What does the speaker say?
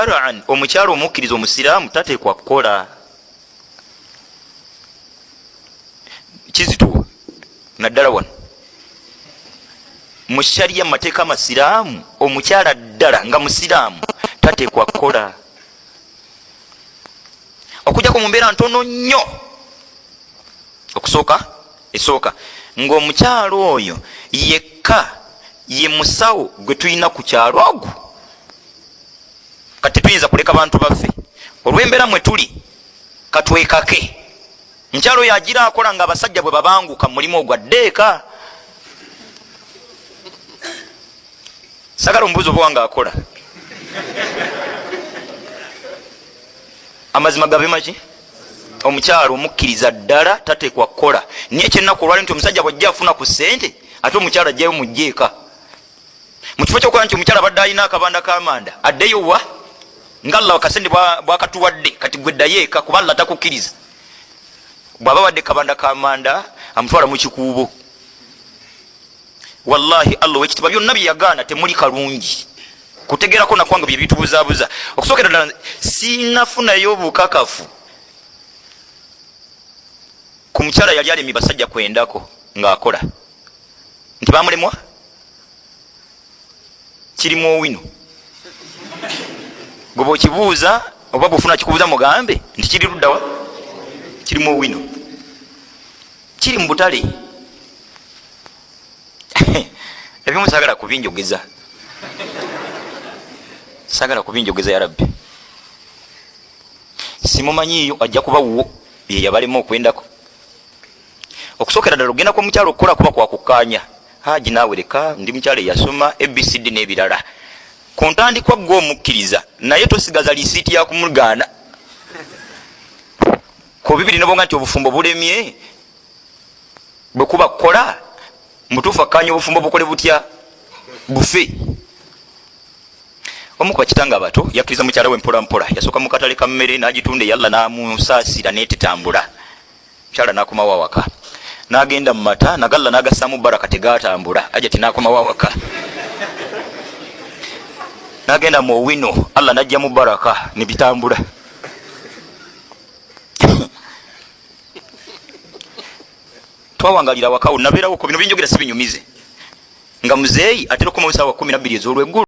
shar'an omukyala omukkiriza omusiraamu tateekwa kukola. Kizituwa naddala wano mu shariya mu mateeka amasiraamu omukyala ddala nga musiraamu tateekwa kukola okujjako mu mbeera ntono nnyo. Esooka ng'omukyala oyo yekka ye musawo gwe tulina ku kyalo ogwo. Kati tuyinza kuleka bantu baffe olw'embeera mwe tuli katwekake. Mukyalo oyo agira akola nga abasajja bwe babanguka mu mulimu ogwo addeeka. Sagala omubuuzi oba wanga akola amazima gabe maki. Omukyalo omukkiriza ddala tateekwa kukola. Niye kyennaku olwali nti omusajja bwajja afuna ku ssente ate omukyala ajjayo mugjeeka. Mu kifo kyokukola nti omukyala badde alina akabanda k'amanda addeyo wa nga Allah akasente bwakatuwadde kati gwe ddayo eka kuba Allah takukkiriza. Bw'aba wadde kabanda k'amanda amutwala mu kikuubo. Wallahi Allah wekitiibwa byonna bye yagaana temuli kalungi. Kutegeerako nakwange bye bitubuzaabuza. Okusookera ddala sinafunayo bukakafu ku mukyala yali alemye basajja kwendako ng'akola nti bamulemwa kirimu owino. Gwe bw'okibuuza oba bw'ofuna kikubuuza mugambe nti kiri luddawa kirimu owino kiri mu butale. Ebimu saagala kubinjogeza ya Rabbi. Simumanyiiyo ajja kuba wuwo ye yabalema okwendako. Okusookera ddala ogenda ku mukyalo okukola kuba kwakukkaanya. Haji naawe leka ndi mukyalo eyasoma ABCD n'ebirala. Ku ntandikwa gwe omukkiriza naye tosigaza lisiiti ya kumugaana. Ku bibiri nobonga nti obufumbo bulemye bwe kuba kukola mutuufu akkaanya obufumbo bukole butya bufe. Omu ku bakitanga abato yakkiriza mukyala we mpola mpola. Yasooka mu katale ka mmere n'agitunda eyalla n'amusaasira n'etetambula. Mukyala n'akomawo awaka n'agenda mu mata nagalla n'agassaamu baraka tegaatambula ajja ti n'akomawo awaka. N'agenda mu owino Allah n'ajja mu baraka ne bitambula. Twawangalira wakawo nabeerawo ko bino binjogera si binyumize nga muzeeyi atera okukomawo essaawa 12 ez'olweggulo.